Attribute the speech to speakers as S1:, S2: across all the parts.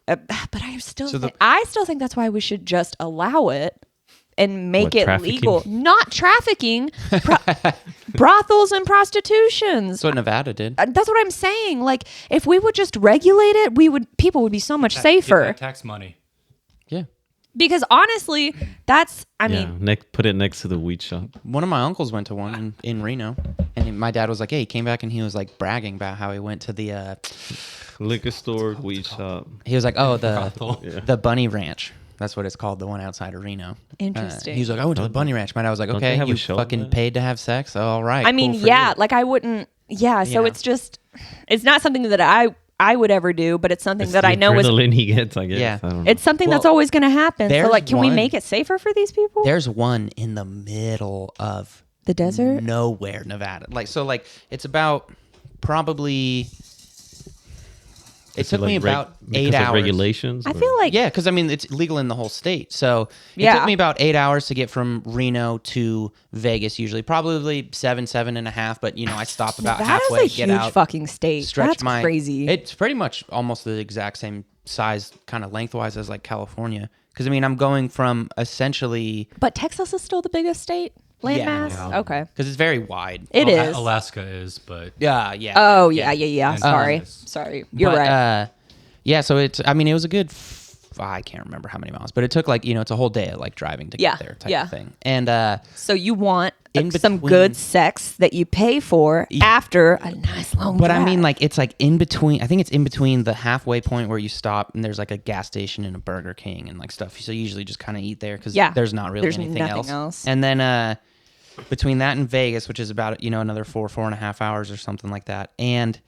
S1: But I still think that's why we should just allow it and make it legal. Not trafficking, brothels and prostitutions.
S2: That's what Nevada did.
S1: That's what I'm saying. Like, if we would just regulate it, people would be so much safer.
S3: Get that tax money.
S2: Yeah.
S1: Because honestly, I mean,
S4: put it next to the weed shop.
S2: One of my uncles went to one in Reno, and my dad was like, "Hey," he came back and he was like bragging about how he went to the
S4: liquor store, weed shop.
S2: He was like, "Oh, the Bunny Ranch." That's what it's called, the one outside of Reno.
S1: Interesting.
S2: He was like, "I went to the Bunny Ranch." My dad was like, "Okay, you fucking paid to have sex? Oh, all right."
S1: I mean, yeah, like I wouldn't. Yeah, so it's just, it's not something that I would ever do, but it's something that I know is.
S4: He gets, I guess.
S2: Yeah.
S4: I don't know.
S1: It's something that's always going to happen. So, like, can we make it safer for these people?
S2: There's one in the middle of
S1: the desert,
S2: nowhere, Nevada. Like, it's about probably. It took me about 8 hours.
S4: Regulations?
S1: I feel like...
S2: Yeah, because, I mean, it's legal in the whole state. So it took me about 8 hours to get from Reno to Vegas, usually. Probably 7.5. But, I stop about halfway, get out.
S1: That's a huge fucking state. That's crazy.
S2: It's pretty much almost the exact same size, kind of lengthwise as, like, California. Because, I mean, I'm going from essentially...
S1: But Texas is still the biggest state? Landmass? Yeah. Okay.
S2: Because it's very wide.
S1: It is.
S3: Alaska is, but...
S2: Yeah.
S1: Oh, yeah. Sorry. You're right.
S2: So it's... I mean, it was a good... I can't remember how many miles, but it took like, it's a whole day of like driving to get there type of thing. And...
S1: so you want some good sex that you pay for after a nice long drive.
S2: But I mean, like, it's like in between... I think it's in between the halfway point where you stop and there's like a gas station and a Burger King and like stuff. So you usually just kind of eat there because there's not really anything else. And then... between that and Vegas, which is about, another 4.5 hours or something like that. And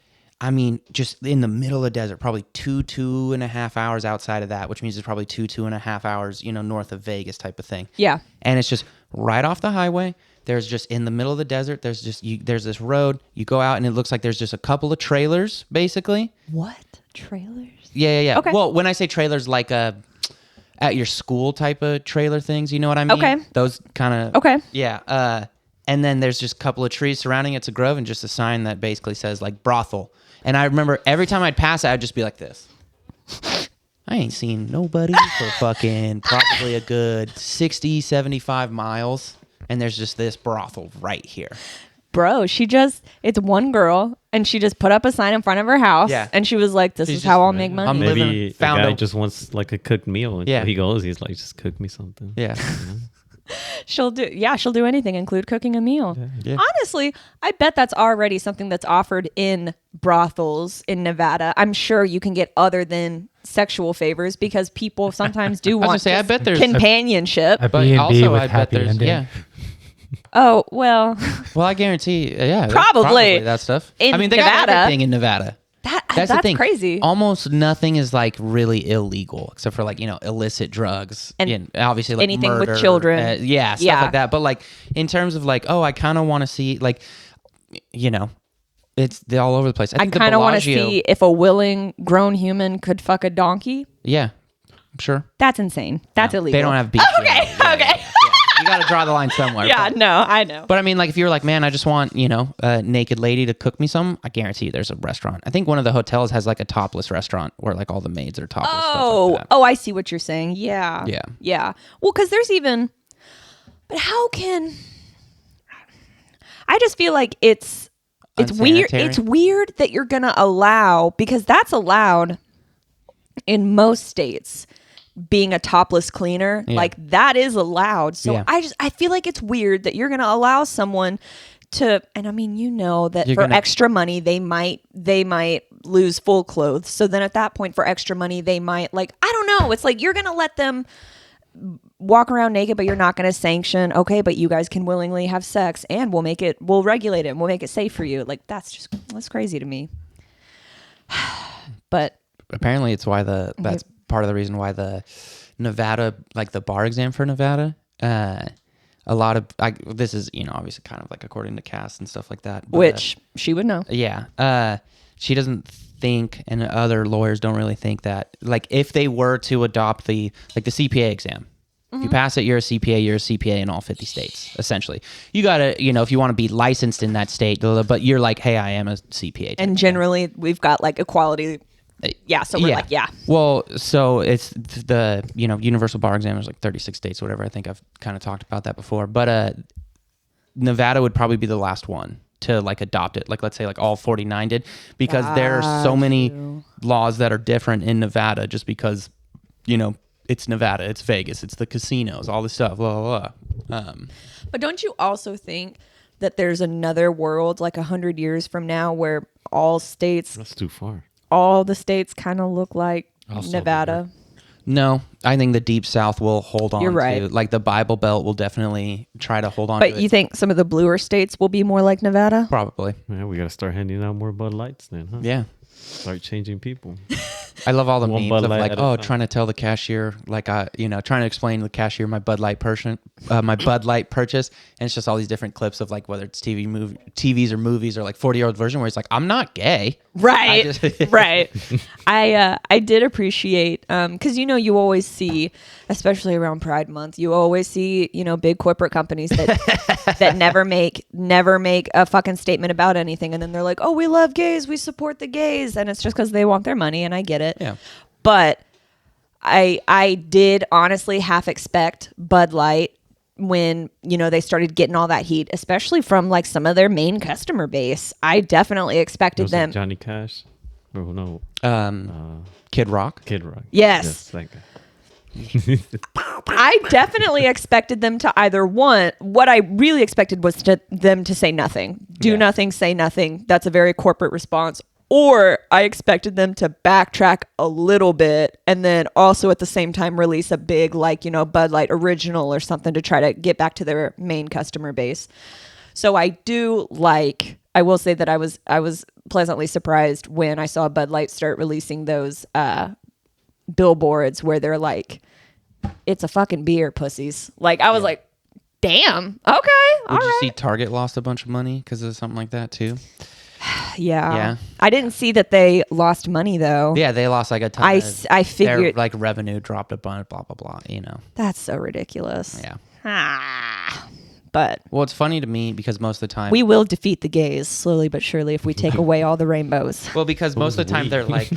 S2: I mean, just in the middle of the desert, probably 2.5 hours outside of that, which means it's probably 2.5 hours, north of Vegas type of thing.
S1: Yeah.
S2: And it's just right off the highway. There's just in the middle of the desert. There's this road. You go out and it looks like there's just a couple of trailers, basically.
S1: What? Trailers?
S2: Yeah.
S1: Okay.
S2: Well, when I say trailers, like at your school type of trailer things, you know what I mean?
S1: Okay.
S2: Those kind of...
S1: Okay.
S2: Yeah. And then there's just a couple of trees surrounding it. It's a grove and just a sign that basically says like brothel. And I remember every time I'd pass it, I'd just be like this. I ain't seen nobody for fucking probably a good 60, 75 miles. And there's just this brothel right here.
S1: Bro, it's one girl, and she just put up a sign in front of her house, and she was like, this is how I'll make money.
S4: Maybe the guy just wants like a cooked meal, and so he goes, he's like, just cook me something.
S2: Yeah.
S1: She'll do anything, include cooking a meal. Yeah. Honestly, I bet that's already something that's offered in brothels in Nevada. I'm sure you can get other than sexual favors because people sometimes do want
S2: I bet there's
S1: companionship.
S3: A B&B with happy ending.
S2: Yeah.
S1: Oh, well.
S2: Well, I guarantee,
S1: probably
S2: that stuff.
S1: In
S2: I mean, they
S1: Nevada,
S2: got everything in Nevada.
S1: That's the thing. Crazy.
S2: Almost nothing is like really illegal except for like, illicit drugs and obviously like
S1: anything
S2: murder,
S1: with children.
S2: Stuff like that. But like in terms of like, I kind of want to see like, they're all over the place.
S1: I kind of want to see if a willing grown human could fuck a donkey.
S2: Yeah, I'm sure.
S1: That's insane. That's illegal.
S2: They don't have beef.
S1: Okay.
S2: You got to draw the line somewhere.
S1: Yeah, no, I know.
S2: But I mean, like, if you're like, man, I just want, a naked lady to cook me some, I guarantee you there's a restaurant. I think one of the hotels has like a topless restaurant where like all the maids are topless.
S1: I see what you're saying. Yeah. Well, because there's even, but how can, I just feel like it's weird. It's weird that you're going to allow, because that's allowed in most states. Being a topless cleaner, like that is allowed. So I feel like it's weird that you're going to allow someone to, and I mean, that for extra money, they might lose full clothes. So then at that point for extra money, they might I don't know. It's like, you're going to let them walk around naked, but you're not going to sanction. Okay. But you guys can willingly have sex and we'll regulate it and we'll make it safe for you. Like, that's crazy to me. But
S2: apparently it's why that's part of the reason why the Nevada, like the bar exam for Nevada, a lot of, this is, obviously kind of like according to Cass and stuff like that. But,
S1: which she would know.
S2: Yeah. She doesn't think, and other lawyers don't really think that, like if they were to adopt the CPA exam, If you pass it, you're a CPA. You're a CPA in all 50 states, essentially. You got to, if you want to be licensed in that state, but you're like, hey, I am a CPA.
S1: And generally, we've got like equality. Yeah, so we're like, yeah.
S2: Well, so it's the, universal bar exam is like 36 states, whatever. I think I've kind of talked about that before. But Nevada would probably be the last one to like adopt it. Like, let's say like all 49 did, because there are so many laws that are different in Nevada just because, it's Nevada, it's Vegas, it's the casinos, all this stuff, blah, blah, blah.
S1: But don't you also think that there's another world like 100 years from now where all states...
S4: That's too far.
S1: All the states kind of look like Nevada?
S2: No, I think the Deep South will hold on.
S1: You're right.
S2: To, like the Bible Belt will definitely try to hold on
S1: to
S2: it.
S1: But you think some of the bluer states will be more like Nevada?
S2: Probably.
S4: Yeah, we got to start handing out more Bud Lights then, huh?
S2: Yeah.
S4: Start changing people.
S2: I love all the memes of like, trying to tell the cashier, like, trying to explain to the cashier my Bud Light purchase, and it's just all these different clips of like whether it's TVs or movies or like 40-year-old version where it's like, I'm not gay,
S1: right? Right. I did appreciate because you always see, especially around Pride Month, you always see big corporate companies that never make a fucking statement about anything, and then they're like, oh, we love gays, we support the gays, and it's just because they want their money, and I get it.
S2: Yeah.
S1: But I did honestly half expect Bud Light when, they started getting all that heat, especially from like some of their main customer base. I definitely expected them.
S4: Like Johnny Cash? Oh, no.
S2: Kid Rock?
S4: Kid Rock.
S1: Yes.
S4: That guy.
S1: I definitely expected them to either what I really expected was them to say nothing. Do nothing, say nothing. That's a very corporate response. Or I expected them to backtrack a little bit and then also at the same time release a big Bud Light original or something to try to get back to their main customer base. So I will say that I was pleasantly surprised when I saw Bud Light start releasing those billboards where they're like, it's a fucking beer, pussies. Like I was like, damn, okay, all right.
S2: Did you see Target lost a bunch of money because of something like that too?
S1: Yeah. I didn't see that they lost money though.
S2: Yeah, they lost like a ton.
S1: I figured
S2: their, like revenue dropped a bunch, blah blah blah.
S1: That's so ridiculous.
S2: Yeah.
S1: But
S2: it's funny to me because most of the time
S1: we will defeat the gays slowly but surely if we take away all the rainbows.
S2: Well, because most of the time they're like,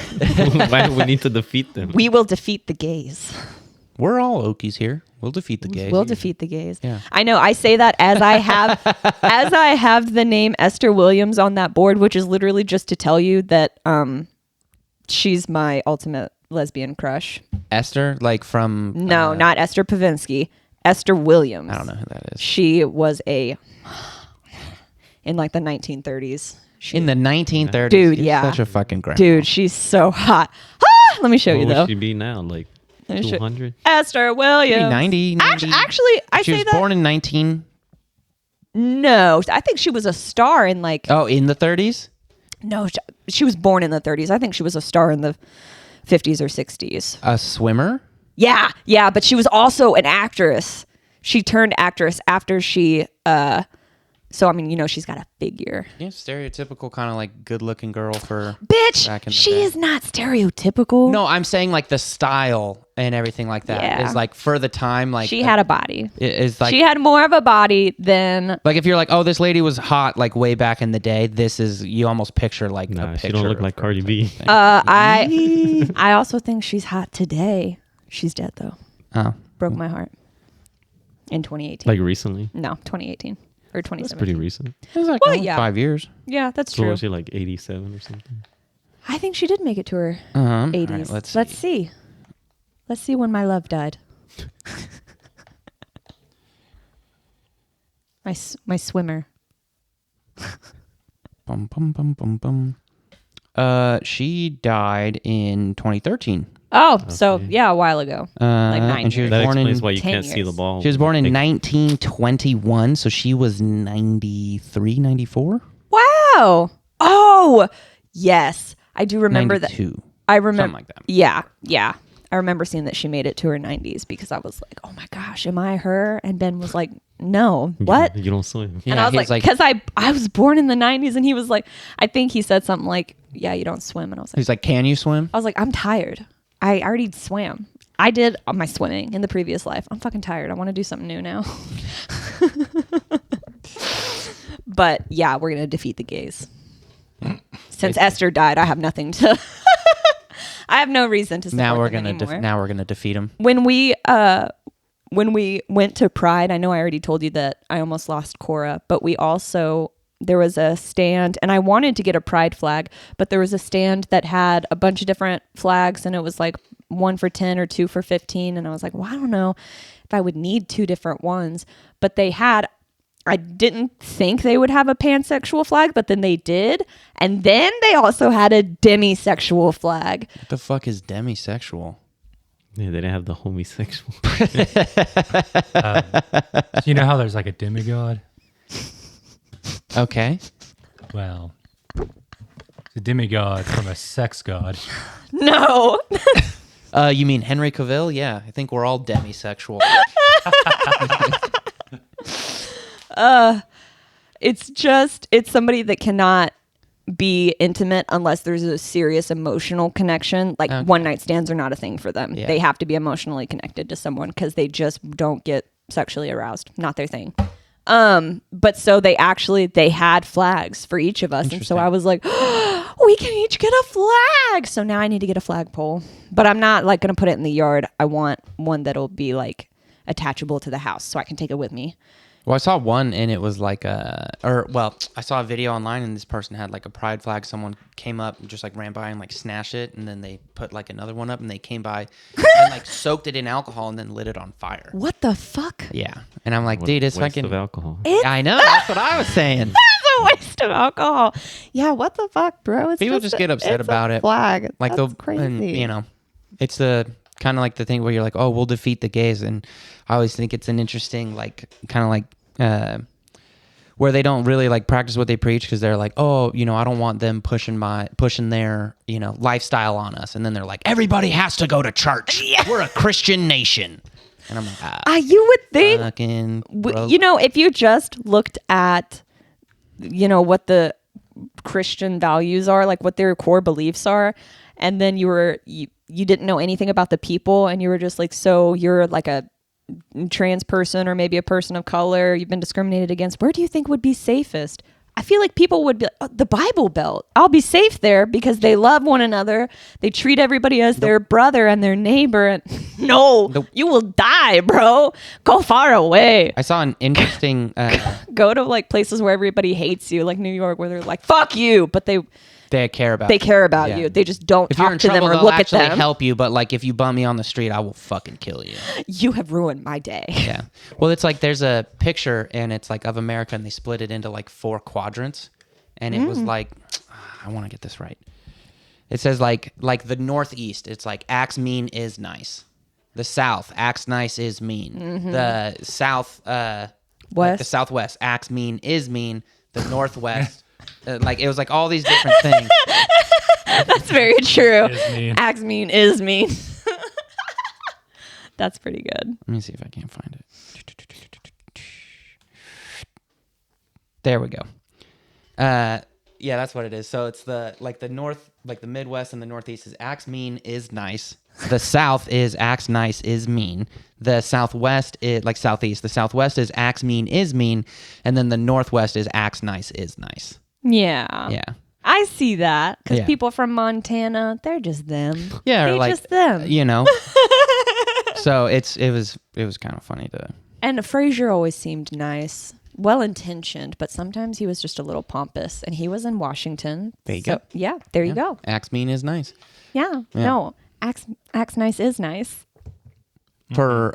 S4: why do we need to defeat them?
S1: We will defeat the gays.
S2: We're all Okies here. We'll defeat the gays.
S1: We'll defeat the gays.
S2: Yeah.
S1: I know. I say that as I have the name Esther Williams on that board, which is literally just to tell you that she's my ultimate lesbian crush.
S2: Esther, like from
S1: No, not Esther Pavinsky. Esther Williams.
S2: I don't know who that is.
S1: She was in like the 1930s.
S2: In the 1930s,
S1: dude, yeah,
S2: such a fucking grandma.
S1: Dude, she's so hot. Let me show you though.
S4: What would she be now? Like 200?
S1: Esther Williams.
S2: 90.
S1: Actually, I
S2: say that. She was born in 19.
S1: No, I think she was a star in like.
S2: Oh, in the 30s?
S1: No, she was born in the 30s. I think she was a star in the 50s or 60s.
S2: A swimmer?
S1: Yeah, but she was also an actress. She turned actress after she. So I mean, she's got a figure.
S2: Yeah, stereotypical kind of like good-looking girl for.
S1: Bitch, she is not stereotypical.
S2: No, I'm saying like the style and everything like that is like for the time. Like
S1: she had a body.
S2: Is like
S1: she had more of a body than.
S2: Like if you're like, oh, this lady was hot like way back in the day. This is you almost picture like a picture.
S4: She don't look like Cardi B.
S1: I also think she's hot today. She's dead though.
S2: Oh,
S1: broke my heart. In 2018.
S4: Like recently?
S1: No, 2018 or 2017.
S4: That's pretty recent.
S2: It was like 5 years.
S1: Yeah, that's true.
S4: So was she like 87 or something?
S1: I think she did make it to her 80s.
S2: Right, let's
S1: see. Let's see when my love died. my swimmer.
S2: Bum bum bum bum bum. She died in 2013.
S1: Oh, okay. So yeah, a while ago. Like 9
S2: and she was
S4: that
S2: born
S4: explains
S2: in
S4: why you can't see the ball.
S2: She was born in 1921, so she was 93, 94.
S1: Wow. Oh, yes. I do remember
S2: 92.
S1: that. I remember
S2: something like that.
S1: Yeah. I remember seeing that she made it to her 90s because I was like, "Oh my gosh, am I her?" And Ben was like, "No, what?
S4: You don't swim."
S1: Yeah, and I was like, "Because I was born in the 90s," and he was like, I think he said something like, "Yeah, you don't swim," and I was like,
S2: he's like, "Can you swim?"
S1: I was like, "I'm tired. I already swam." I did my swimming in the previous life. I'm fucking tired. I want to do something new now. But yeah, we're going to defeat the gays. Since Esther died, I have nothing to... I have no reason to support them anymore.
S2: Now we're going to defeat them.
S1: When we went to Pride, I know I already told you that I almost lost Cora, but there was a stand, and I wanted to get a Pride flag, but there was a stand that had a bunch of different flags, and it was like 1 for 10 or 2 for 15, and I was like, well, I don't know if I would need 2 different ones, but I didn't think they would have a pansexual flag, but then they did, and then they also had a demisexual flag.
S2: What the fuck is demisexual?
S4: Yeah, they didn't have the homosexual.
S3: So you know how there's like a demigod?
S2: Okay.
S3: Well, it's a demigod from a sex god.
S1: No.
S2: You mean Henry Cavill? Yeah, I think we're all demisexual.
S1: It's somebody that cannot be intimate unless there's a serious emotional connection. Like one night stands are not a thing for them. Yeah. They have to be emotionally connected to someone because they just don't get sexually aroused. Not their thing. But so they had flags for each of us. And so I was like, oh, we can each get a flag. So now I need to get a flagpole, but I'm not like going to put it in the yard. I want one that'll be like attachable to the house so I can take it with me.
S2: Well, I saw one and it was like I saw a video online and this person had like a pride flag. Someone came up and just like ran by and like snatched it, and then they put like another one up and they came by and like soaked it in alcohol and then lit it on fire.
S1: What the fuck?
S2: Yeah. And I'm like, dude, it's
S4: waste
S2: fucking
S4: of alcohol.
S2: I know, that's what I was saying.
S1: That's a waste of alcohol. Yeah, what the fuck, bro? It's
S2: People just get upset about it.
S1: Flag.
S2: Like
S1: that's crazy.
S2: And, it's the kind of like the thing where you're like, oh, we'll defeat the gays, and I always think it's an interesting like kind of like where they don't really like practice what they preach because they're like, oh, I don't want them pushing their lifestyle on us, and then they're like, everybody has to go to church. Yeah. We're a Christian nation, and I'm like,
S1: you would think,
S2: fucking
S1: if you just looked at, what the Christian values are, like what their core beliefs are, and then you didn't know anything about the people, and you were just like, so you're like a trans person or maybe a person of color, you've been discriminated against, where do you think would be safest? I feel like people would be like, the Bible Belt. I'll be safe there because they love one another. They treat everybody as their brother and their neighbor. And you will die, bro. Go far away.
S2: I saw an interesting
S1: go to like places where everybody hates you, like New York, where they're like, fuck you, but they
S2: care about
S1: you. They just don't talk to them or look at them.
S2: They'll help you, but like if you bump me on the street, I will fucking kill you.
S1: You have ruined my day.
S2: Yeah. Well, it's like there's a picture and it's like of America and they split it into like 4 quadrants. And it was like, I want to get this right. It says like the Northeast, it's like acts mean is nice. The South, acts nice is mean. Mm-hmm. The South, like the Southwest, acts mean is mean. The Northwest. Like it was like all these different things.
S1: That's very true. Acts mean is mean. That's pretty good.
S2: Let me see if I can't find it. There we go. Yeah, that's what it is. So it's the North, like the Midwest and the Northeast is acts mean is nice. The South is acts nice is mean. The Southwest is like Southeast. The Southwest is acts mean is mean, and then the Northwest is acts nice is nice.
S1: Yeah.
S2: Yeah.
S1: I see that because people from Montana, they're just them.
S2: Yeah,
S1: they're
S2: like,
S1: just them.
S2: So it was kind of funny to.
S1: And Frazier always seemed nice, well intentioned, but sometimes he was just a little pompous. And he was in Washington.
S2: There you go.
S1: Yeah, there you go.
S2: Acts mean is nice.
S1: Yeah. No, acts nice is nice.
S2: You're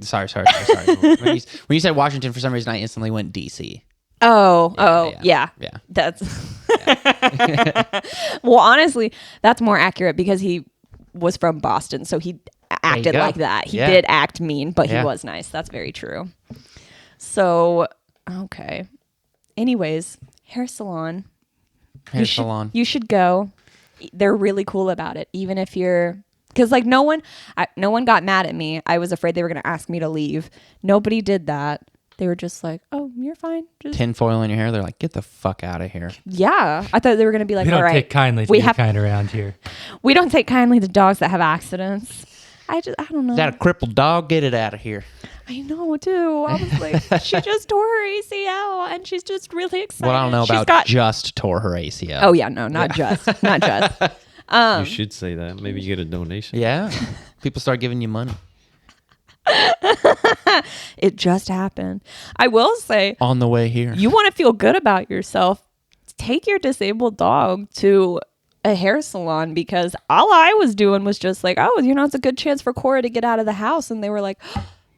S2: sorry. When you said Washington, for some reason I instantly went DC.
S1: Yeah. That's well, honestly, that's more accurate because he was from Boston, so he acted like that. He did act mean, but he was nice. That's very true. So, okay. Anyways, hair salon. You should go. They're really cool about it, even if you're. Because like no one got mad at me. I was afraid they were going to ask me to leave. Nobody did that. They were just like, "Oh, you're fine." Just
S2: tinfoil in your hair. They're like, "Get the fuck out of here."
S1: Yeah, I thought they were gonna be like,
S3: "We don't
S1: all right,
S3: take kindly to your kind around here.
S1: We don't take kindly to dogs that have accidents." I don't know.
S2: Is that a crippled dog? Get it out of here.
S1: I know too. I was like, she just tore her ACL and she's just really excited.
S2: Well, I don't know about just tore her ACL.
S1: Oh yeah, no, not just.
S4: You should say that. Maybe you get a donation.
S2: Yeah. People start giving you money.
S1: It just happened. I will say,
S2: on the way here,
S1: you want to feel good about yourself, take your disabled dog to a hair salon, because all I was doing was just like, oh, it's a good chance for Cora to get out of the house. And they were like,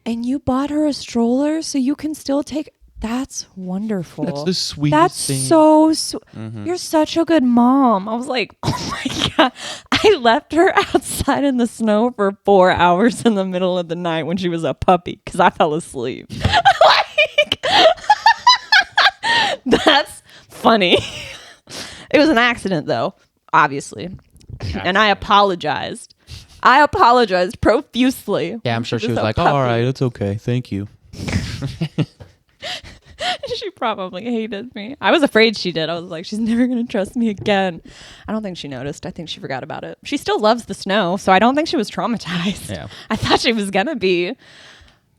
S1: and you bought her a stroller so you can still take. That's wonderful.
S2: That's the sweetest thing.
S1: That's so sweet. Mm-hmm. You're such a good mom. I was like, oh my God. I left her outside in the snow for 4 hours in the middle of the night when she was a puppy because I fell asleep. That's funny. It was an accident, though, obviously. And I apologized. I apologized profusely.
S2: Yeah, I'm sure she was like, all right, it's okay. Thank you.
S1: She probably hated me. I was afraid she did. I was like, she's never going to trust me again. I don't think she noticed. I think she forgot about it. She still loves the snow, so I don't think she was traumatized.
S2: Yeah.
S1: I thought she was going to be.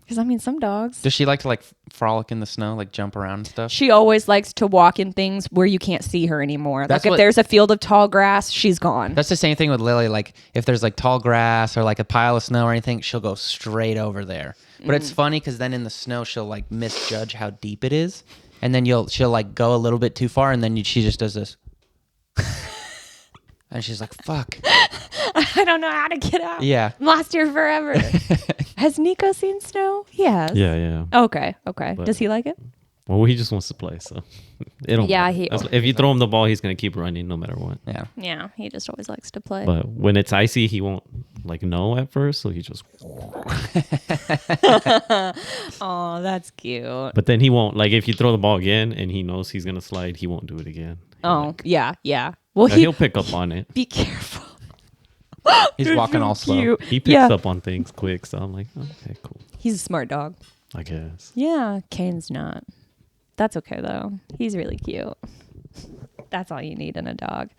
S1: Because, some dogs.
S2: Does she like to, frolic in the snow, jump around and stuff?
S1: She always likes to walk in things where you can't see her anymore. If there's a field of tall grass, she's gone.
S2: That's the same thing with Lily. If there's, tall grass or, a pile of snow or anything, she'll go straight over there. But it's funny because then in the snow, she'll, misjudge how deep it is. And then she'll, go a little bit too far, and then she just does this. And she's like, fuck.
S1: I don't know how to get out.
S2: Yeah.
S1: I'm lost here forever. Has Nico seen snow? He has.
S4: Yeah.
S1: Okay. But does he like it?
S4: Well, he just wants to play, so it don't matter. If you throw him the ball, he's going to keep running no matter what.
S1: Yeah, he just always likes to play.
S4: But when it's icy, he won't know at first, so he just
S1: Oh, that's cute.
S4: But then he won't, if you throw the ball again and he knows he's going to slide, he won't do it again.
S1: Yeah. Well,
S4: he'll pick up on it.
S1: Be careful.
S2: He's walking all slow.
S4: He picks up on things quick, so I'm like, okay, cool.
S1: He's a smart dog.
S4: I guess.
S1: Yeah, Kane's not. That's okay, though. He's really cute. That's all you need in a dog.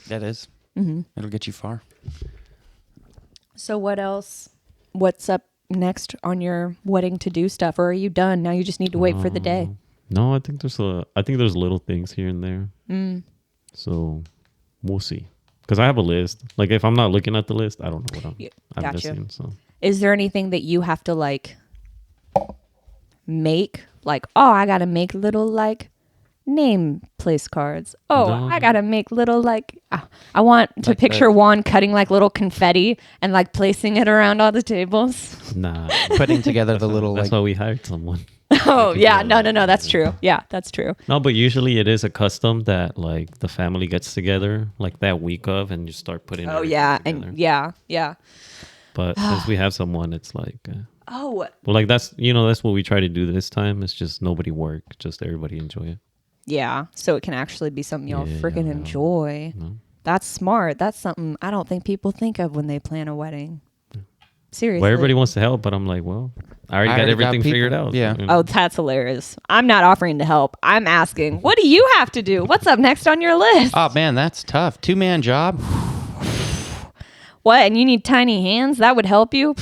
S2: That is.
S1: Mm-hmm.
S2: It'll get you far.
S1: So what else? What's up next on your wedding to-do stuff? Or are you done? Now you just need to wait for the day.
S4: No, I think there's little things here and there. So we'll see. Because I have a list. If I'm not looking at the list, I don't know what I'm missing. So
S1: is there anything that you have to make? I gotta make little name place cards. No. I gotta make little I want to picture Juan cutting little confetti and placing it around all the tables.
S4: Nah.
S2: Putting together the little
S4: That's why we hired someone.
S1: Oh yeah, no, that's true. Yeah, that's true.
S4: No, but usually it is a custom that the family gets together that week of and you start putting.
S1: Oh yeah,
S4: together.
S1: and yeah.
S4: But since we have someone, it's
S1: well,
S4: that's that's what we try to do this time. It's just nobody work, just everybody enjoy it.
S1: Yeah, so it can actually be something y'all freaking enjoy. No. That's smart. That's something I don't think people think of when they plan a wedding. Seriously.
S4: Well, everybody wants to help, but I'm like, well, I already got everything figured out.
S2: Yeah.
S4: So,
S1: Oh, that's hilarious. I'm not offering to help. I'm asking, what do you have to do? What's up next on your list?
S2: Oh, man, that's tough. 2-man job.
S1: What? And you need tiny hands? That would help you?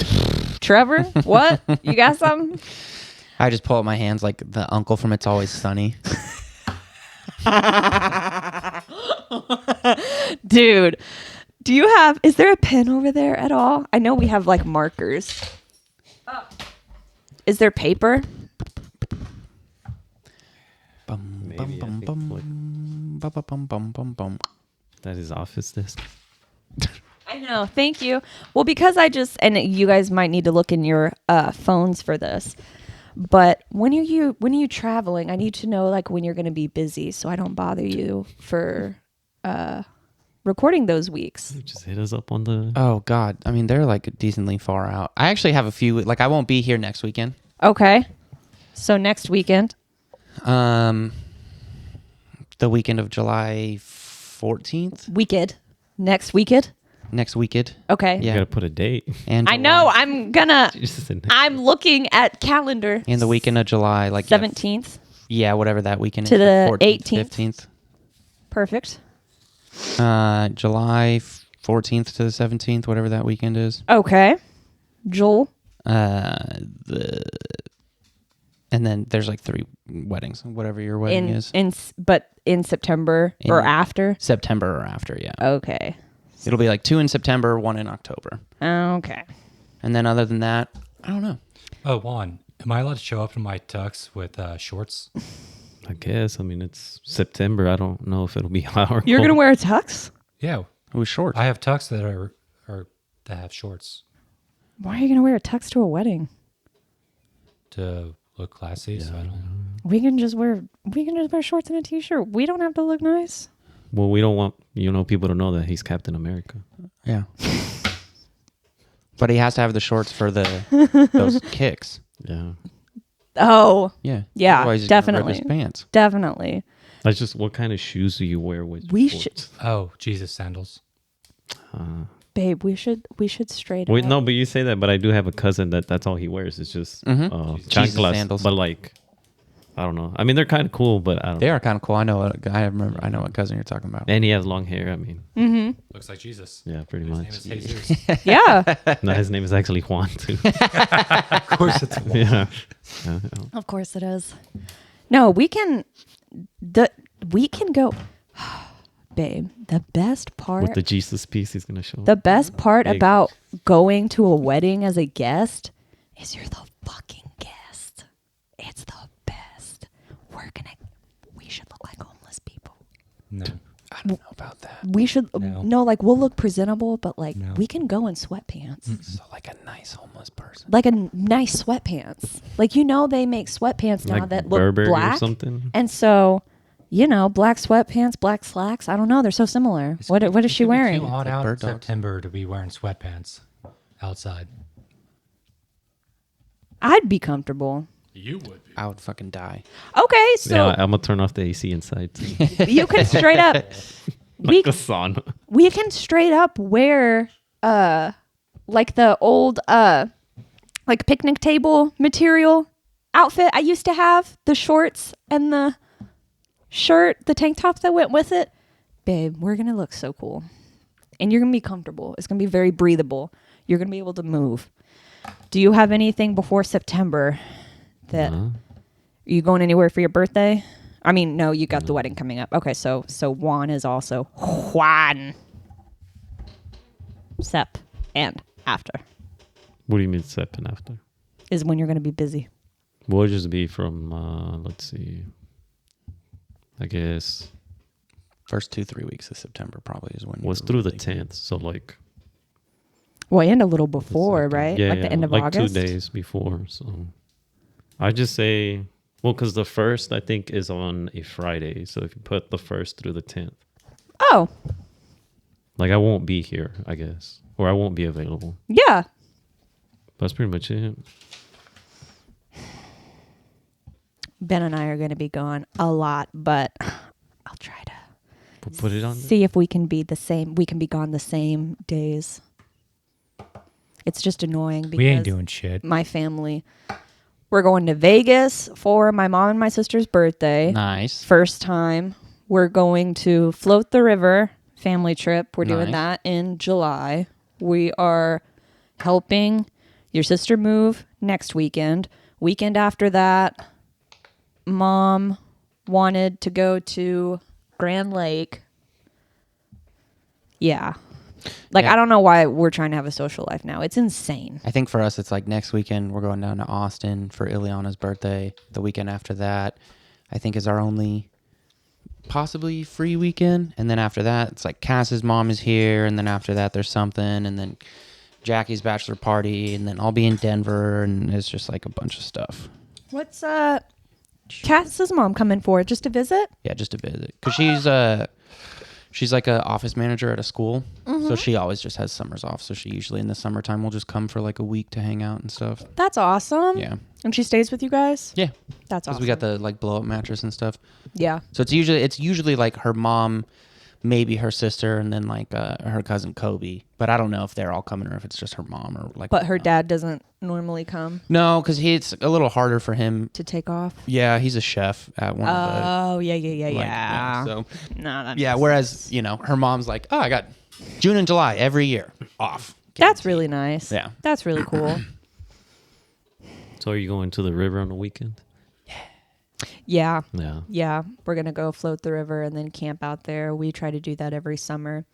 S1: Trevor? What? You got something?
S2: I just pull up my hands like the uncle from It's Always Sunny.
S1: Dude. Is there a pen over there at all? I know we have markers. Oh. Is there paper?
S4: That is office desk.
S1: I know. Thank you. Well, because and you guys might need to look in your phones for this. But when are you traveling? I need to know when you're going to be busy so I don't bother you for recording those weeks.
S4: Just hit us up on the...
S2: Oh, God. I mean, they're decently far out. I actually have a few... I won't be here next weekend.
S1: Okay. So next weekend?
S2: The weekend of July 14th.
S1: Wicked. Next weekend?
S2: Next weekend.
S1: Okay.
S4: Yeah. You got to put a date.
S2: And
S1: I know. I'm looking at calendar.
S2: And the weekend of July.
S1: 17th?
S2: Yeah, whatever that weekend
S1: is. To the
S2: 14th,
S1: 18th.
S2: 15th.
S1: Perfect.
S2: July 14th to the 17th, whatever that weekend is.
S1: Okay. Joel?
S2: And then there's like 3 weddings, whatever your wedding is.
S1: But in September or after?
S2: September or after, yeah.
S1: Okay.
S2: It'll be like 2 in September, 1 in October.
S1: Okay.
S2: And then other than that, I don't know.
S3: Oh, Juan, am I allowed to show up in my tux with shorts?
S4: I guess. I mean, it's September. I don't know if it'll be hot or
S1: You're
S4: cold.
S1: going to wear a tux?
S3: Yeah.
S2: With shorts.
S3: I have tux that that have shorts.
S1: Why are you going to wear a tux to a wedding?
S3: To look classy, so I don't.
S1: We can just wear shorts and a t-shirt. We don't have to look nice.
S4: Well, we don't want people to know that he's Captain America.
S2: Yeah. But he has to have the shorts for those kicks.
S4: Yeah.
S1: Oh.
S2: Yeah.
S1: Yeah.
S2: Otherwise he's
S1: definitely.
S2: gonna rip his pants.
S1: Definitely.
S4: That's just what kind of shoes do you wear with?
S1: We
S4: shorts?
S3: Oh, Jesus, sandals.
S1: Babe, we should straight
S4: Wait,
S1: up.
S4: no, but you say that, but I do have a cousin that's all he wears. It's just chanclas.
S2: Sandals.
S4: But like, I don't know. I mean, they're kind of cool, but I don't.
S2: They are kind of cool. I know what cousin you're talking about.
S4: And he has long hair. I mean,
S3: Looks like Jesus.
S4: yeah, pretty
S3: His
S4: much.
S3: name is Jesus.
S1: Yeah.
S4: No, his name is actually Juan too.
S3: Of course it's Juan.
S4: Yeah.
S1: Of course it is. No, we can go. Babe, the best part.
S4: With the Jesus piece, he's gonna show.
S1: The best part
S4: Big.
S1: about going to a wedding as a guest is you're the fucking guest. It's the best. We should look like homeless people.
S3: No.
S2: I don't know about that.
S1: We should
S3: No.
S1: like we'll look presentable, but like
S3: No.
S1: we can go in sweatpants.
S2: So like a nice homeless person.
S1: Like a nice sweatpants. Like they make sweatpants now
S4: Like
S1: that look
S4: Burberry
S1: black.
S4: or something.
S1: And so, black sweatpants, black slacks. I don't know. They're so similar. What is she wearing?
S3: Too hot
S2: Like
S3: out in
S2: bird dogs.
S3: September to be wearing sweatpants outside.
S1: I'd be comfortable.
S3: You would be.
S2: I would fucking die.
S1: Okay, so
S4: Yeah, I'm gonna turn off the AC inside too.
S1: you can straight up
S4: Like the sauna.
S1: we can straight up wear like the old like picnic table material outfit I used to have, the shorts and the shirt, the tank top that went with it. Babe, we're gonna look so cool. And you're gonna be comfortable. It's gonna be very breathable. You're gonna be able to move. Do you have anything before September that are you going anywhere for your birthday? I mean, no, you got the wedding coming up. Okay, so Juan is also Juan. Sep and after
S4: What do you mean Sep and after?
S1: is when you're going to be busy.
S4: We'll just be from let's see. I guess
S2: First 2-3 weeks of September probably is when.
S4: was through the 10th, so like.
S1: Well, and a little before, right?
S4: Yeah,
S1: like the end of
S4: like
S1: August.
S4: 2 days before. So I just say, well, because the 1st I think is on a Friday, so if you put the 1st through the 10th,
S1: Oh,
S4: like I won't be here, I guess, or I won't be available.
S1: yeah.
S4: That's pretty much it.
S1: Ben and I are going to be gone a lot, but I'll try to
S4: Put it on.
S1: see if we can be the same. We can be gone the same days. It's just annoying because
S3: We ain't doing shit.
S1: my family. We're going to Vegas for my mom and my sister's birthday.
S2: Nice.
S1: First time. We're going to Float the River family trip. We're doing
S2: Nice.
S1: that in July. We are helping your sister move next weekend. Weekend after that, Mom wanted to go to Grand Lake. Yeah. Like,
S2: Yeah.
S1: I don't know why we're trying to have a social life now. It's insane.
S2: I think for us, it's like next weekend, we're going down to Austin for Ileana's birthday. The weekend after that, I think is our only possibly free weekend. And then after that, it's like Cass's mom is here. And then after that, there's something. And then Jackie's bachelor party. And then I'll be in Denver. And it's just like a bunch of stuff.
S1: What's Cass's mom coming for? Just to visit?
S2: Yeah, just to visit. Because she's like a office manager at a school. So she always just has summers off. So she usually in the summertime will just come for like a week to hang out and stuff.
S1: That's awesome.
S2: Yeah.
S1: And she stays with you guys?
S2: Yeah.
S1: That's
S2: Because
S1: awesome.
S2: we got the like blow up mattress and stuff.
S1: Yeah.
S2: So it's usually like her mom, maybe her sister, and then like her cousin Kobe. But I don't know if they're all coming or if it's just her mom or like.
S1: But her dad doesn't normally come
S2: No, because it's a little harder for him.
S1: to take off.
S2: Yeah, he's a chef at one of the.
S1: Oh, yeah.
S2: Yeah. So
S1: No, that
S2: yeah,
S1: makes
S2: whereas
S1: sense.
S2: her mom's like, oh, I got June and July every year off.
S1: That's really nice.
S2: Yeah.
S1: That's really cool.
S4: So are you going to the river on the weekend?
S1: Yeah.
S4: Yeah.
S1: Yeah. We're going to go float the river and then camp out there. We try to do that every summer.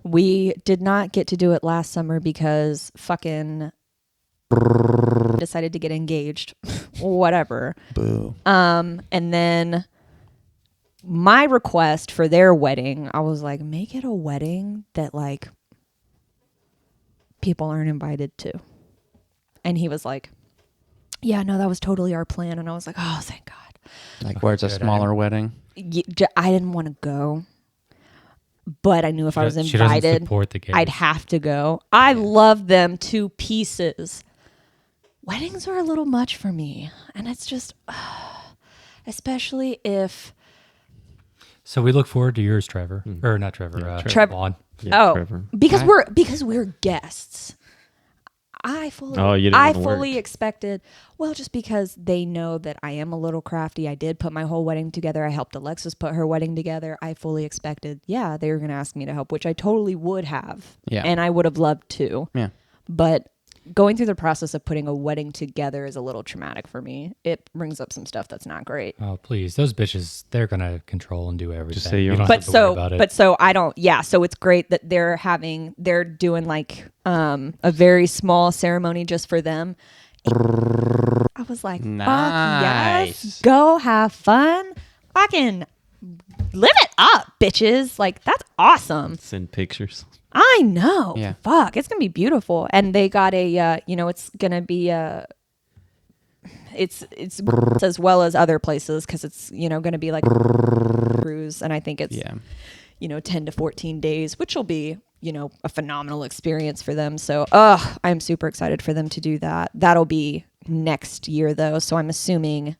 S1: We did not get to do it last summer because fucking decided to get engaged. Whatever.
S2: Boo.
S1: And then my request for their wedding, I was like, make it a wedding that like people aren't invited to. And he was like, yeah, no, that was totally our plan. And I was like, oh, thank God.
S2: Like where it's a smaller wedding?
S1: I didn't want to go, but I knew if I was invited, I'd have to go. I love them to pieces. Weddings are a little much for me. And it's just, especially if...
S3: So we look forward to yours, Trevor. Or not Trevor, Juan.
S4: Yeah, Trevor.
S1: Because we're guests. I fully expected, well, just because they know that I am a little crafty. I did put my whole wedding together. I helped Alexis put her wedding together. I fully expected, yeah, they were going to ask me to help, which I totally would have.
S2: Yeah.
S1: And I would have loved to.
S2: Yeah.
S1: But going through the process of putting a wedding together is a little traumatic for me. It brings up some stuff that's not great.
S3: Oh, please. Those bitches, they're going to control and do everything.
S4: Just say you're
S3: you don't have to worry about it.
S1: So I don't, so it's great that they're doing like a very small ceremony just for them. I was like,
S2: nice.
S1: Fuck yes, go have fun. Fucking live it up, bitches. Like, that's awesome.
S4: Send pictures.
S1: I know.
S2: Yeah.
S1: Fuck. It's going to be beautiful. And they got it's going to be it's as well as other places because it's, going to be like cruise. And I think it's, 10 to 14 days, which will be, a phenomenal experience for them. So, I'm super excited for them to do that. That'll be next year though. So I'm assuming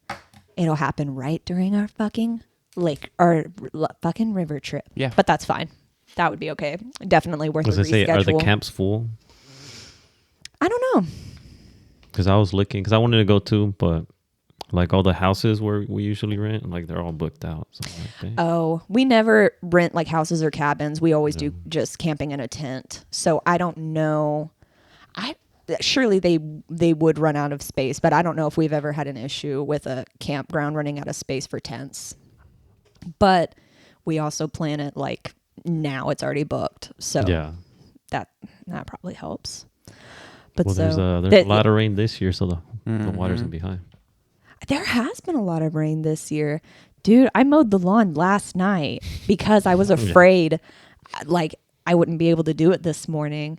S1: it'll happen right during our fucking fucking river trip.
S2: Yeah.
S1: But that's fine. That would be okay. Definitely worth a reschedule.
S4: Are the camps full?
S1: I don't know.
S4: Because I was looking, because I wanted to go too, but like all the houses where we usually rent, like they're all booked out. So like,
S1: oh, we never rent like houses or cabins. We always do just camping in a tent. So I don't know. Surely they would run out of space, but I don't know if we've ever had an issue with a campground running out of space for tents. But we also plan it like now it's already booked. So that probably helps. But
S4: there's a lot of rain this year, so the water's gonna be high.
S1: There has been a lot of rain this year. Dude, I mowed the lawn last night because I was afraid like I wouldn't be able to do it this morning.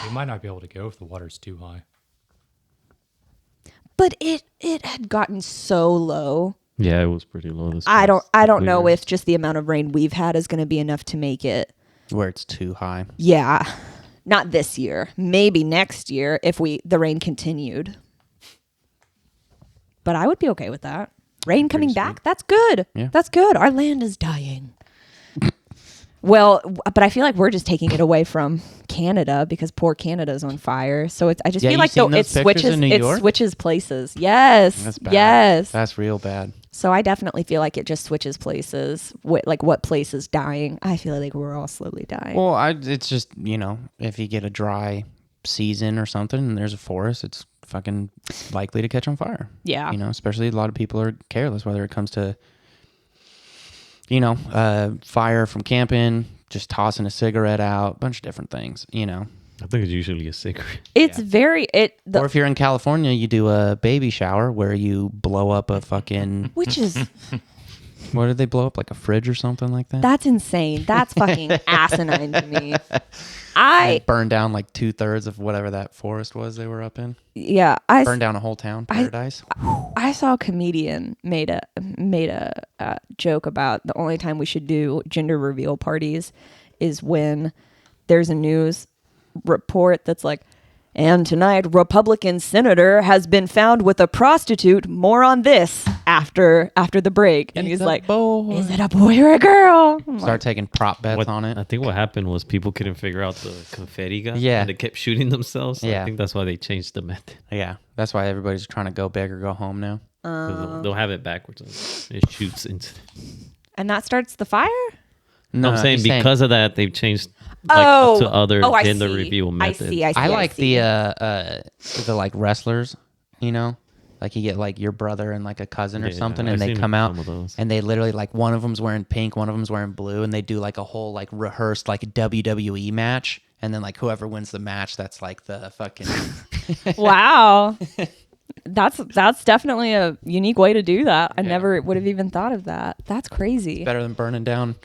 S3: You might not be able to go if the water's too high.
S1: But it had gotten so low.
S4: Yeah, it was pretty low this
S1: I don't know if just the amount of rain we've had is going to be enough to make it
S2: where it's too high.
S1: Yeah. Not this year. Maybe next year if the rain continued. But I would be okay with that. Rain coming back, that's good.
S2: Yeah.
S1: That's good. Our land is dying. Well, but I feel like we're just taking it away from Canada because poor Canada's on fire. So I just feel like it switches places. Yes.
S2: That's bad.
S1: Yes.
S2: That's real bad.
S1: So I definitely feel like it just switches places. Like what place is dying? I feel like we're all slowly dying.
S2: Well, it's just, if you get a dry season or something and there's a forest, it's fucking likely to catch on fire.
S1: Yeah.
S2: Especially a lot of people are careless, whether it comes to, fire from camping, just tossing a cigarette out, a bunch of different things,
S4: I think it's usually a cigarette.
S1: It's
S2: or if you're in California, you do a baby shower where you blow up a fucking...
S1: Which is...
S2: What did they blow up? Like a fridge or something like that?
S1: That's insane. That's fucking asinine to me. I
S2: burned down like 2/3 of whatever that forest was they were up in.
S1: Yeah.
S2: Burned down a whole town, paradise.
S1: I saw a comedian made a joke about the only time we should do gender reveal parties is when there's a news report that's like, and tonight, Republican senator has been found with a prostitute. More on this after the break. And he's like, is it a boy or a girl?
S2: Start taking prop bets on it.
S4: I think what happened was people couldn't figure out the confetti gun.
S2: Yeah.
S4: And they kept shooting themselves. So
S2: yeah.
S4: I think that's why they changed the method.
S2: Yeah. That's why everybody's trying to go big or go home now.
S4: They'll have it backwards. It shoots into...
S1: And that starts the fire?
S4: No, I'm saying because of that, they've changed... to other gender reveal methods.
S2: I like the like wrestlers, you know, like you get like your brother and like a cousin or something, and they come out and they literally like one of them's wearing pink, one of them's wearing blue, and they do like a whole like rehearsed like WWE match, and then like whoever wins the match, that's like the fucking
S1: wow. That's definitely a unique way to do that. I never would have even thought of that. That's crazy.
S2: It's better than burning down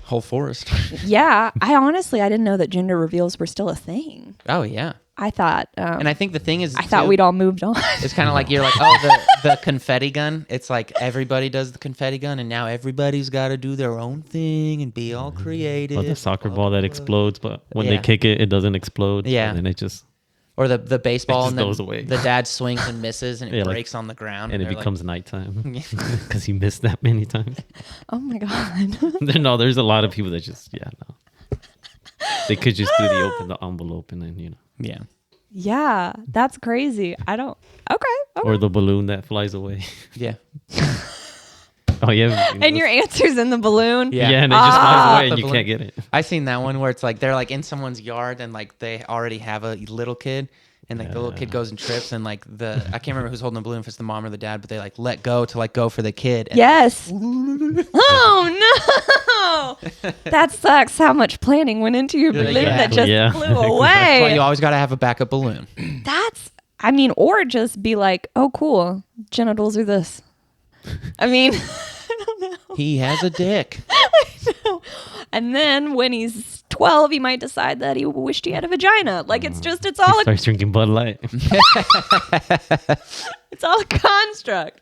S2: whole forest.
S1: Yeah, I didn't know that gender reveals were still a thing.
S2: Oh yeah.
S1: I thought,
S2: and I think the thing is,
S1: I thought we'd all moved on.
S2: It's kind of like you're like, oh, the confetti gun. It's like everybody does the confetti gun, and now everybody's got to do their own thing and be all creative.
S4: Or the soccer ball that explodes, but when they kick it, it doesn't explode.
S2: Yeah,
S4: and then it just.
S2: Or the baseball, and then
S4: goes away.
S2: The dad swings and misses, and it breaks on the ground,
S4: and it becomes nighttime because he missed that many times.
S1: Oh my god!
S4: No, there's a lot of people that just they could just do the envelope, and then
S1: Yeah, that's crazy. I don't. Okay.
S4: Or the balloon that flies away.
S2: Yeah.
S4: Oh yeah.
S1: And your answer's in the balloon.
S4: Yeah, and it just flies away and you can't get it.
S2: I seen that one where it's like they're like in someone's yard and like they already have a little kid, and like the little kid goes and trips, and like I can't remember who's holding the balloon, if it's the mom or the dad, but they like let go to like go for the kid. And
S1: yes. Oh no. That sucks. How much planning went into your balloon that just flew away.
S2: That's why you always got to have a backup balloon.
S1: Or just be like, oh cool, genitals are this. I mean, I don't know.
S2: He has a dick.
S1: I know. And then when he's 12, he might decide that he wished he had a vagina. Like it's all
S4: starts drinking Bud Light.
S1: It's all a construct.